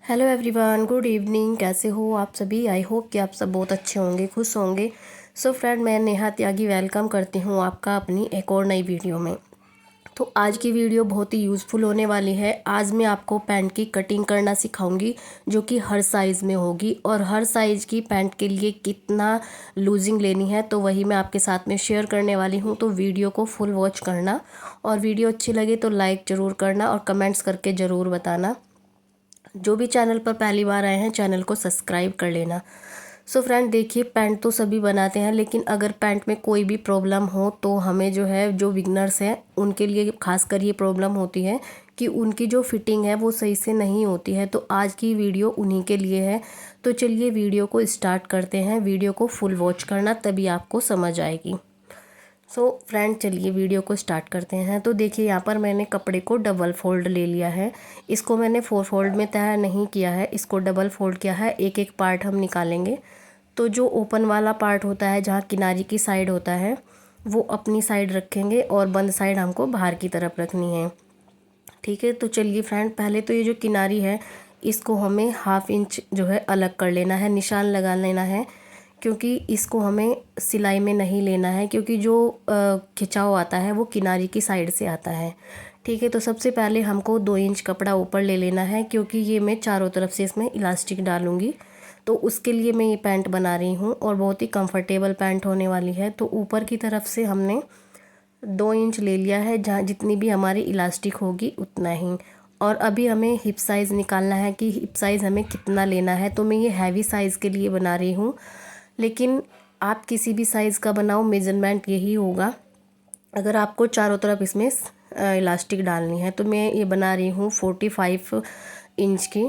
Hello everyone, good evening. कैसे हो आप सभी? आई होप कि आप सब बहुत अच्छे होंगे, खुश होंगे। सो फ्रेंड, मैं नेहा त्यागी वेलकम करती हूँ आपका अपनी एक और नई वीडियो में। तो आज की वीडियो बहुत ही यूज़फुल होने वाली है। आज मैं आपको पैंट की कटिंग करना सिखाऊंगी, जो कि हर साइज़ में होगी, और हर साइज़ की पैंट के लिए कितना लूजिंग लेनी है तो वही मैं आपके साथ में शेयर करने वाली हूँ। तो वीडियो को फुल वॉच करना, और वीडियो अच्छी लगे तो लाइक ज़रूर करना और कमेंट्स करके ज़रूर बताना। जो भी चैनल पर पहली बार आए हैं, चैनल को सब्सक्राइब कर लेना। सो फ्रेंड, देखिए, पैंट तो सभी बनाते हैं, लेकिन अगर पैंट में कोई भी प्रॉब्लम हो तो हमें जो है, जो बिगनर्स हैं उनके लिए खासकर ये प्रॉब्लम होती है कि उनकी जो फिटिंग है वो सही से नहीं होती है। तो आज की वीडियो उन्हीं के लिए है। तो चलिए वीडियो को स्टार्ट करते हैं। वीडियो को फुल वॉच करना, तभी आपको समझ आएगी। सो फ्रेंड, चलिए वीडियो को स्टार्ट करते हैं। तो देखिए, यहाँ पर मैंने कपड़े को डबल फोल्ड ले लिया है। इसको मैंने 4 फोल्ड में तैयार नहीं किया है, इसको डबल फोल्ड किया है। एक एक पार्ट हम निकालेंगे। तो जो ओपन वाला पार्ट होता है, जहाँ किनारी की साइड होता है, वो अपनी साइड रखेंगे और बंद साइड हमको बाहर की तरफ रखनी है। ठीक है, तो चलिए फ्रेंड, पहले तो ये जो किनारी है इसको हमें 1/2 इंच जो है अलग कर लेना है, निशान लगा लेना है, क्योंकि इसको हमें सिलाई में नहीं लेना है, क्योंकि जो खिंचाव आता है वो किनारी की साइड से आता है। ठीक है, तो सबसे पहले हमको 2 इंच कपड़ा ऊपर ले लेना है, क्योंकि ये मैं चारों तरफ से इसमें इलास्टिक डालूंगी। तो उसके लिए मैं ये पैंट बना रही हूँ, और बहुत ही कंफर्टेबल पैंट होने वाली है। तो ऊपर की तरफ से हमने 2 इंच ले लिया है, जहाँ जितनी भी हमारी इलास्टिक होगी उतना ही। और अभी हमें हिप साइज़ निकालना है कि हिप साइज़ हमें कितना लेना है। तो मैं ये हैवी साइज़ के लिए बना रही हूँ, लेकिन आप किसी भी साइज़ का बनाओ, मेजरमेंट यही होगा। अगर आपको चारों तरफ इसमें इलास्टिक डालनी है, तो मैं ये बना रही हूँ 45 इंच की।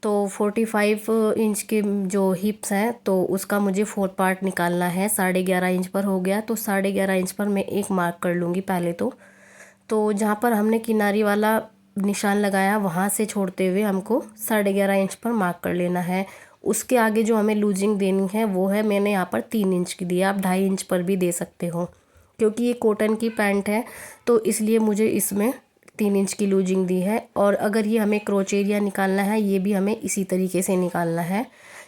तो 45 इंच के जो हिप्स हैं, तो उसका मुझे 4 पार्ट निकालना है। 11.5 इंच पर हो गया, तो 11.5 इंच पर मैं एक मार्क कर लूँगी पहले तो जहाँ पर हमने किनारी वाला निशान लगाया, वहाँ से छोड़ते हुए हमको 11.5 इंच पर मार्क कर लेना है। उसके आगे जो हमें लूजिंग देनी है वो है, मैंने यहाँ पर 3 इंच की दी है। आप 2.5 इंच पर भी दे सकते हो, क्योंकि ये कॉटन की पैंट है, तो इसलिए मुझे इसमें 3 इंच की लूजिंग दी है। और अगर ये हमें क्रोच एरिया निकालना है, ये भी हमें इसी तरीके से निकालना है।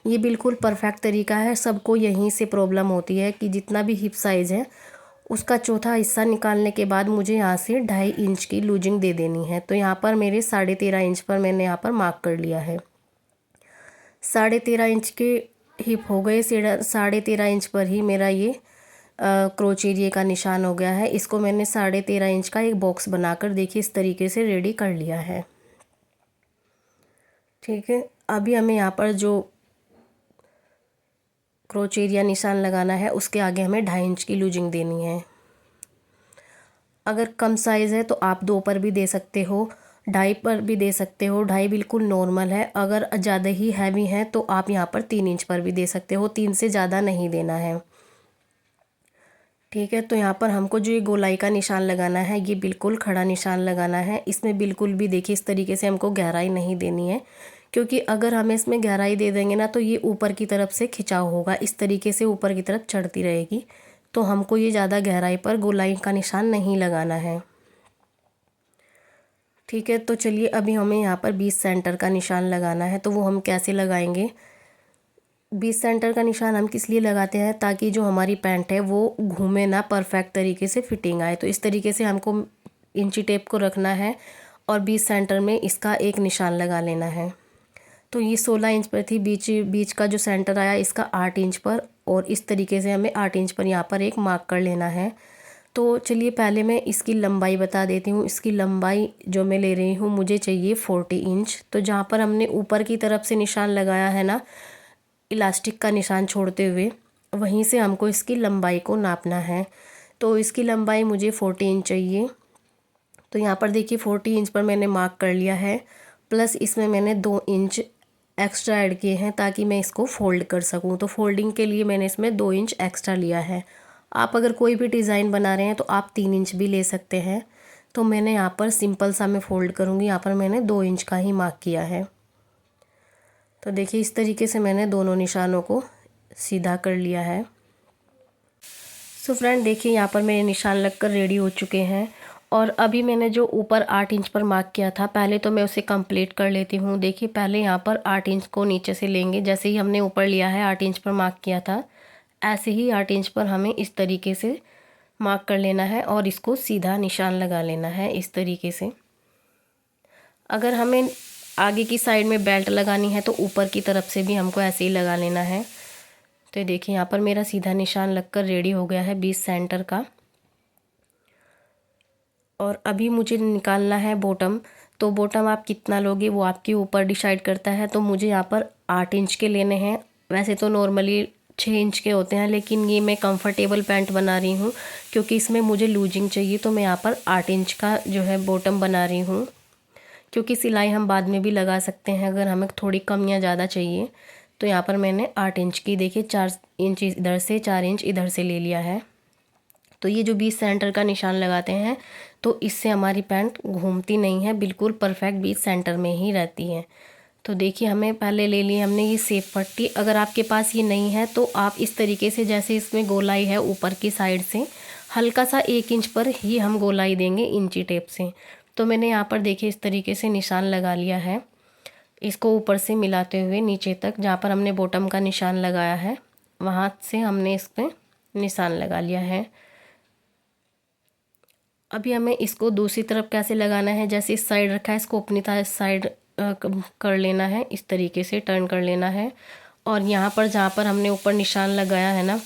ये बिल्कुल परफेक्ट तरीका है। सबको यहीं से प्रॉब्लम होती है कि जितना भी हिप साइज़ है उसका चौथा हिस्सा निकालने के बाद मुझे यहाँ से 2.5 इंच की लूजिंग दे देनी है। तो यहाँ पर मेरे 13.5 इंच पर मैंने यहाँ पर मार्क कर लिया है। 13.5 इंच के हिप हो गए। 13.5 इंच पर ही मेरा ये क्रोच एरिया का निशान हो गया है। इसको मैंने 13.5 इंच का एक बॉक्स बनाकर, देखिए, इस तरीके से रेडी कर लिया है। ठीक है, अभी हमें यहाँ पर जो क्रोच एरिया निशान लगाना है उसके आगे हमें 2.5 इंच की लूजिंग देनी है। अगर कम साइज़ है तो आप 2 पर भी दे सकते हो, 2.5 पर भी दे सकते हो। 2.5 बिल्कुल नॉर्मल है। अगर ज़्यादा ही हैवी है तो आप यहाँ पर 3 इंच पर भी दे सकते हो। 3 से ज़्यादा नहीं देना है। ठीक है, तो यहाँ पर हमको जो ये गोलाई का निशान लगाना है, ये बिल्कुल खड़ा निशान लगाना है। इसमें बिल्कुल भी, देखिए, इस तरीके से हमको गहराई नहीं देनी है, क्योंकि अगर हमें इसमें गहराई दे देंगे ना, तो ये ऊपर की तरफ से खिंचाव होगा, इस तरीके से ऊपर की तरफ चढ़ती रहेगी। तो हमको ये ज़्यादा गहराई पर गोलाई का निशान नहीं लगाना है। ठीक है, तो चलिए, अभी हमें यहाँ पर 20 सेंटर का निशान लगाना है। तो वो हम कैसे लगाएंगे? 20 सेंटर का निशान हम किस लिए लगाते हैं? ताकि जो हमारी पैंट है वो घूमे ना, परफेक्ट तरीके से फिटिंग आए। तो इस तरीके से हमको इंची टेप को रखना है और 20 सेंटर में इसका एक निशान लगा लेना है। तो ये 16 इंच पर थी, बीच बीच का जो सेंटर आया इसका 8 इंच पर, और इस तरीके से हमें 8 इंच पर यहाँ पर एक मार्क कर लेना है। तो चलिए, पहले मैं इसकी लंबाई बता देती हूँ। इसकी लंबाई जो मैं ले रही हूँ, मुझे चाहिए 40 इंच। तो जहाँ पर हमने ऊपर की तरफ से निशान लगाया है ना, इलास्टिक का निशान छोड़ते हुए, वहीं से हमको इसकी लंबाई को नापना है। तो इसकी लंबाई मुझे 40 इंच चाहिए। तो यहाँ पर देखिए, 40 इंच पर मैंने मार्क कर लिया है, प्लस इसमें मैंने 2 इंच एक्स्ट्रा ऐड किए हैं ताकि मैं इसको फोल्ड कर सकूँ। तो फोल्डिंग के लिए मैंने इसमें 2 इंच एक्स्ट्रा लिया है। आप अगर कोई भी डिज़ाइन बना रहे हैं तो आप 3 इंच भी ले सकते हैं। तो मैंने यहाँ पर सिंपल सा मैं फ़ोल्ड करूँगी, यहाँ पर मैंने 2 इंच का ही मार्क किया है। तो देखिए, इस तरीके से मैंने दोनों निशानों को सीधा कर लिया है। सो फ्रेंड, देखिए, यहाँ पर मेरे निशान लगकर रेडी हो चुके हैं। और अभी मैंने जो ऊपर 8 इंच पर मार्क किया था, पहले तो मैं उसे कंप्लीट कर लेती हूँ। देखिए पहले यहाँ पर 8 इंच को नीचे से लेंगे, जैसे ही हमने ऊपर लिया है 8 इंच पर मार्क किया था, ऐसे ही 8 इंच पर हमें इस तरीके से मार्क कर लेना है और इसको सीधा निशान लगा लेना है इस तरीके से। अगर हमें आगे की साइड में बेल्ट लगानी है तो ऊपर की तरफ से भी हमको ऐसे ही लगा लेना है। तो देखिए यहाँ पर मेरा सीधा निशान लगकर रेडी हो गया है 20 सेंटर का। और अभी मुझे निकालना है बॉटम। तो बॉटम आप कितना लोगे वो आपके ऊपर डिसाइड करता है। तो मुझे यहाँ पर 8 इंच के लेने हैं। वैसे तो नॉर्मली 6 इंच के होते हैं, लेकिन ये मैं कंफर्टेबल पैंट बना रही हूँ क्योंकि इसमें मुझे लूजिंग चाहिए। तो मैं यहाँ पर 8 इंच का जो है बॉटम बना रही हूँ, क्योंकि सिलाई हम बाद में भी लगा सकते हैं अगर हमें थोड़ी कम या ज़्यादा चाहिए। तो यहाँ पर मैंने 8 इंच की, देखिए 4 इंच इधर से 4 इंच इधर से ले लिया है। तो ये जो 20 सेंटर का निशान लगाते हैं तो इससे हमारी पैंट घूमती नहीं है, बिल्कुल परफेक्ट 20 सेंटर में ही रहती है। तो देखिए हमें पहले ले ली हमने ये सेप पट्टी। अगर आपके पास ये नहीं है तो आप इस तरीके से, जैसे इसमें गोलाई है ऊपर की साइड से हल्का सा 1 इंच पर ही हम गोलाई देंगे इंची टेप से। तो मैंने यहाँ पर देखिए इस तरीके से निशान लगा लिया है, इसको ऊपर से मिलाते हुए नीचे तक जहाँ पर हमने बॉटम का निशान लगाया है वहाँ से हमने इस पर निशान लगा लिया है। अभी हमें इसको दूसरी तरफ कैसे लगाना है, जैसे इस साइड रखा है इसको अपनी साइड कर लेना है, इस तरीके से टर्न कर लेना है। और यहाँ पर जहाँ पर हमने ऊपर निशान लगाया है ना,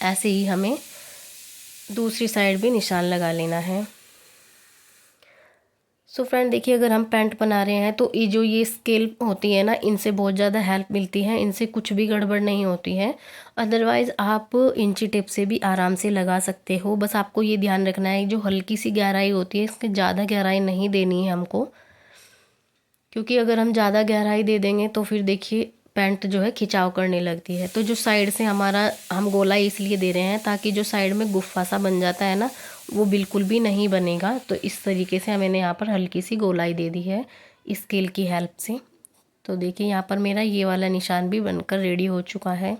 ऐसे ही हमें दूसरी साइड भी निशान लगा लेना है। सो फ्रेंड देखिए, अगर हम पैंट बना रहे हैं तो ये स्केल होती है ना, इनसे बहुत ज़्यादा हेल्प मिलती है, इनसे कुछ भी गड़बड़ नहीं होती है। अदरवाइज़ आप इंची टेप से भी आराम से लगा सकते हो। बस आपको ये ध्यान रखना है जो हल्की सी गहराई होती है इसके ज़्यादा गहराई नहीं देनी है हमको, क्योंकि अगर हम ज़्यादा गहराई दे देंगे तो फिर देखिए पैंट जो है खिंचाव करने लगती है। तो जो साइड से हम गोलाई इसलिए दे रहे हैं ताकि जो साइड में गुफ्फा सा बन जाता है ना, वो बिल्कुल भी नहीं बनेगा। तो इस तरीके से मैंने यहाँ पर हल्की सी गोलाई दे दी है स्केल की हेल्प से। तो देखिए यहाँ पर मेरा ये वाला निशान भी बनकर रेडी हो चुका है।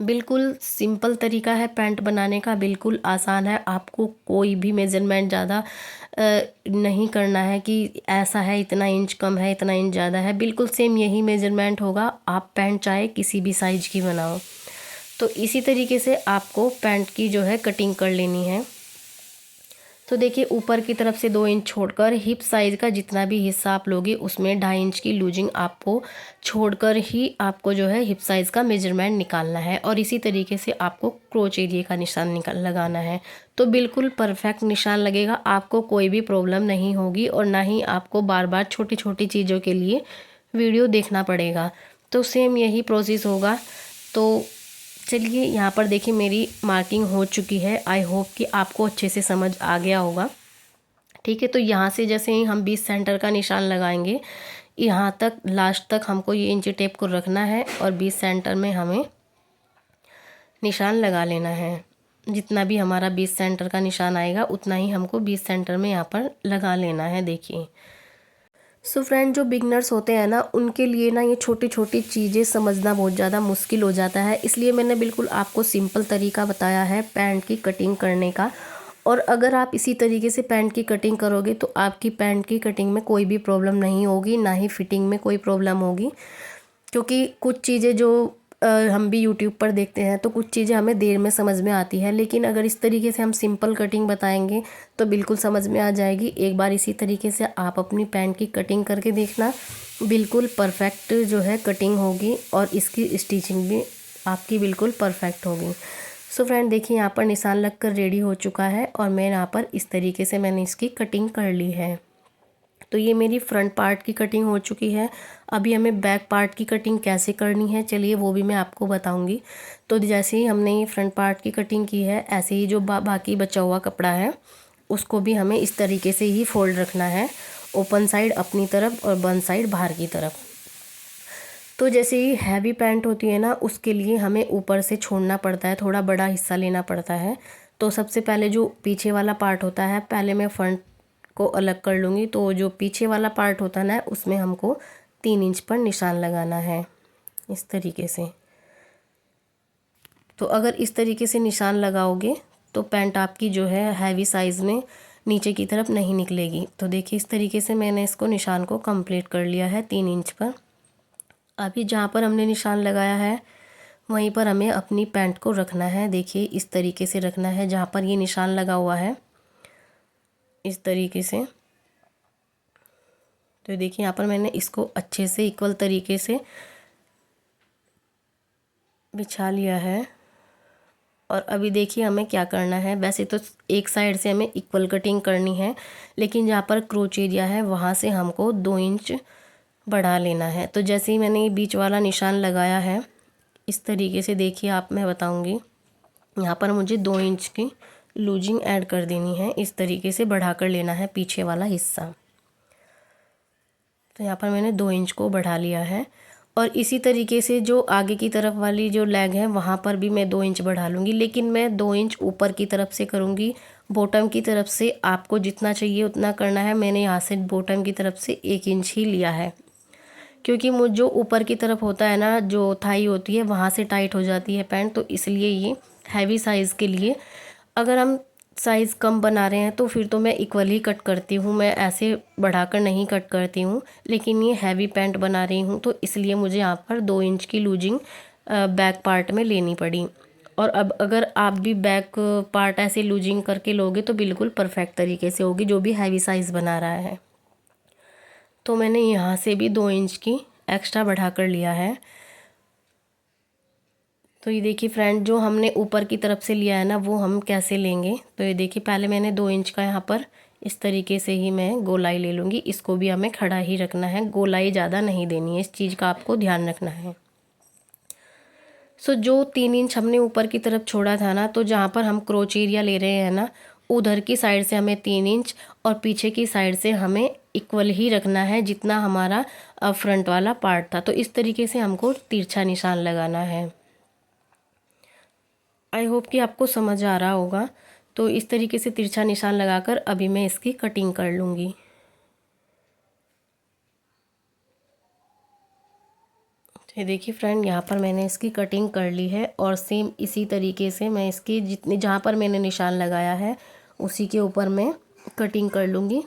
बिल्कुल सिंपल तरीका है पैंट बनाने का, बिल्कुल आसान है। आपको कोई भी मेजरमेंट ज़्यादा नहीं करना है कि ऐसा है इतना इंच कम है इतना इंच ज़्यादा है, बिल्कुल सेम यही मेजरमेंट होगा। आप पैंट चाहे किसी भी साइज की बनाओ। तो इसी तरीके से आपको पैंट की जो है कटिंग कर लेनी है। तो देखिए ऊपर की तरफ से 2 इंच छोड़कर हिप साइज़ का जितना भी हिस्सा आप लोगे उसमें 2.5 इंच की लूजिंग आपको छोड़कर ही आपको जो है हिप साइज़ का मेजरमेंट निकालना है। और इसी तरीके से आपको क्रोच एरिया का निशान लगाना है। तो बिल्कुल परफेक्ट निशान लगेगा, आपको कोई भी प्रॉब्लम नहीं होगी और ना ही आपको बार बार छोटी छोटी चीज़ों के लिए वीडियो देखना पड़ेगा। तो सेम यही प्रोसेस होगा। तो चलिए यहाँ पर देखिए मेरी मार्किंग हो चुकी है। आई होप कि आपको अच्छे से समझ आ गया होगा। ठीक है, तो यहाँ से जैसे ही हम 20 सेंटर का निशान लगाएंगे, यहाँ तक लास्ट तक हमको ये इंची टेप को रखना है और 20 सेंटर में हमें निशान लगा लेना है। जितना भी हमारा 20 सेंटर का निशान आएगा उतना ही हमको 20 सेंटर में यहाँ पर लगा लेना है। देखिए सो फ्रेंड, जो बिगनर्स होते हैं ना उनके लिए ना ये छोटी छोटी चीज़ें समझना बहुत ज़्यादा मुश्किल हो जाता है, इसलिए मैंने बिल्कुल आपको सिंपल तरीका बताया है पैंट की कटिंग करने का। और अगर आप इसी तरीके से पैंट की कटिंग करोगे तो आपकी पैंट की कटिंग में कोई भी प्रॉब्लम नहीं होगी, ना ही फिटिंग में कोई प्रॉब्लम होगी। क्योंकि कुछ चीज़ें जो हम भी यूट्यूब पर देखते हैं तो कुछ चीज़ें हमें देर में समझ में आती है, लेकिन अगर इस तरीके से हम सिंपल कटिंग बताएंगे तो बिल्कुल समझ में आ जाएगी। एक बार इसी तरीके से आप अपनी पैंट की कटिंग करके देखना, बिल्कुल परफेक्ट जो है कटिंग होगी और इसकी स्टिचिंग भी आपकी बिल्कुल परफेक्ट होगी। सो फ्रेंड देखिए यहाँ पर निशान लगकर रेडी हो चुका है और मैं यहाँ पर इस तरीके से मैंने इसकी कटिंग कर ली है। तो ये मेरी फ्रंट पार्ट की कटिंग हो चुकी है। अभी हमें बैक पार्ट की कटिंग कैसे करनी है चलिए वो भी मैं आपको बताऊंगी। तो जैसे ही हमने ये फ्रंट पार्ट की कटिंग की है, ऐसे ही जो बाकी बचा हुआ कपड़ा है उसको भी हमें इस तरीके से ही फोल्ड रखना है, ओपन साइड अपनी तरफ और बंद साइड बाहर की तरफ। तो जैसे ही हैवी पैंट होती है ना उसके लिए हमें ऊपर से छोड़ना पड़ता है, थोड़ा बड़ा हिस्सा लेना पड़ता है। तो सबसे पहले जो पीछे वाला पार्ट होता है, पहले मैं फ्रंट को अलग कर लूँगी। तो जो पीछे वाला पार्ट होता है ना उसमें हमको 3 इंच पर निशान लगाना है इस तरीके से। तो अगर इस तरीके से निशान लगाओगे तो पैंट आपकी जो है हैवी साइज़ में नीचे की तरफ नहीं निकलेगी। तो देखिए इस तरीके से मैंने इसको निशान को कंप्लीट कर लिया है 3 इंच पर। अभी जहाँ पर हमने निशान लगाया है वहीं पर हमें अपनी पैंट को रखना है। देखिए इस तरीके से रखना है, जहाँ पर ये निशान लगा हुआ है इस तरीके से। तो देखिए यहाँ पर मैंने इसको अच्छे से इक्वल तरीके से बिछा लिया है। और अभी देखिए हमें क्या करना है, वैसे तो एक साइड से हमें इक्वल कटिंग करनी है, लेकिन जहाँ पर क्रोच एरिया है वहाँ से हमको 2 इंच बढ़ा लेना है। तो जैसे ही मैंने ये बीच वाला निशान लगाया है इस तरीके से, देखिए आप, मैं बताऊँगी, यहाँ पर मुझे 2 इंच की लूजिंग ऐड कर देनी है। इस तरीके से बढ़ा कर लेना है पीछे वाला हिस्सा। तो यहाँ पर मैंने 2 इंच को बढ़ा लिया है। और इसी तरीके से जो आगे की तरफ वाली जो लेग है वहाँ पर भी मैं 2 इंच बढ़ा लूँगी, लेकिन मैं 2 इंच ऊपर की तरफ से करूँगी। बॉटम की तरफ से आपको जितना चाहिए उतना करना है। मैंने यहाँ से बॉटम की तरफ से 1 इंच ही लिया है, क्योंकि मुझ जो ऊपर की तरफ होता है ना, जो थाई होती है, वहाँ से टाइट हो जाती है पैंट। तो इसलिए ये हैवी साइज़ के लिए, अगर हम साइज़ कम बना रहे हैं तो फिर तो मैं इक्वल ही कट करती हूँ, मैं ऐसे बढ़ाकर नहीं कट करती हूँ। लेकिन ये हैवी पैंट बना रही हूँ तो इसलिए मुझे यहाँ पर 2 इंच की लूजिंग बैक पार्ट में लेनी पड़ी। और अब अगर आप भी बैक पार्ट ऐसे लूजिंग करके लोगे तो बिल्कुल परफेक्ट तरीके से होगी, जो भी हैवी साइज़ बना रहा है। तो मैंने यहाँ से भी 2 इंच की एक्स्ट्रा बढ़ा कर लिया है। तो ये देखिए फ्रेंड, जो हमने ऊपर की तरफ से लिया है ना, वो हम कैसे लेंगे। तो ये देखिए पहले मैंने 2 इंच का यहाँ पर इस तरीके से ही मैं गोलाई ले लूँगी। इसको भी हमें खड़ा ही रखना है, गोलाई ज़्यादा नहीं देनी है, इस चीज़ का आपको ध्यान रखना है। सो जो 3 इंच हमने ऊपर की तरफ छोड़ा था ना, तो जहाँ पर हम क्रोच एरिया ले रहे हैं ना, उधर की साइड से हमें 3 इंच और पीछे की साइड से हमें इक्वल ही रखना है जितना हमारा फ्रंट वाला पार्ट था। तो इस तरीके से हमको तिरछा निशान लगाना है। आई होप कि आपको समझ आ रहा होगा। तो इस तरीके से तिरछा निशान लगाकर अभी मैं इसकी कटिंग कर लूँगी। ये देखिए फ्रेंड, यहाँ पर मैंने इसकी कटिंग कर ली है और सेम इसी तरीके से मैं इसकी जितनी, जहाँ पर मैंने निशान लगाया है उसी के ऊपर मैं कटिंग कर लूँगी।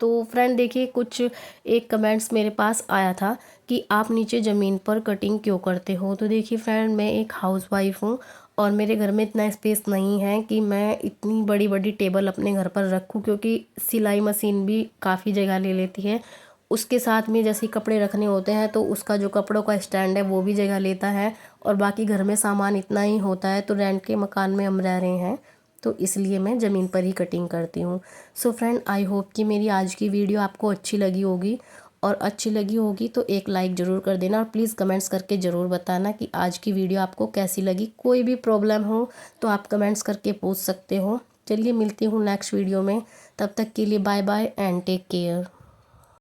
तो फ्रेंड देखिए, कुछ एक कमेंट्स मेरे पास आया था कि आप नीचे ज़मीन पर कटिंग क्यों करते हो। तो देखिए फ्रेंड, मैं एक हाउसवाइफ हूँ और मेरे घर में इतना स्पेस नहीं है कि मैं इतनी बड़ी बड़ी टेबल अपने घर पर रखूँ, क्योंकि सिलाई मशीन भी काफ़ी जगह ले लेती है। उसके साथ में जैसे कपड़े रखने होते हैं तो उसका जो कपड़ों का स्टैंड है वो भी जगह लेता है, और बाकी घर में सामान इतना ही होता है। तो रेंट के मकान में हम रह रहे हैं, तो इसलिए मैं ज़मीन पर ही कटिंग करती हूँ। सो फ्रेंड, आई होप कि मेरी आज की वीडियो आपको अच्छी लगी होगी, और अच्छी लगी होगी तो एक लाइक ज़रूर कर देना, और प्लीज़ कमेंट्स करके ज़रूर बताना कि आज की वीडियो आपको कैसी लगी। कोई भी प्रॉब्लम हो तो आप कमेंट्स करके पूछ सकते हो। चलिए मिलती हूँ नेक्स्ट वीडियो में, तब तक के लिए bye bye and take care.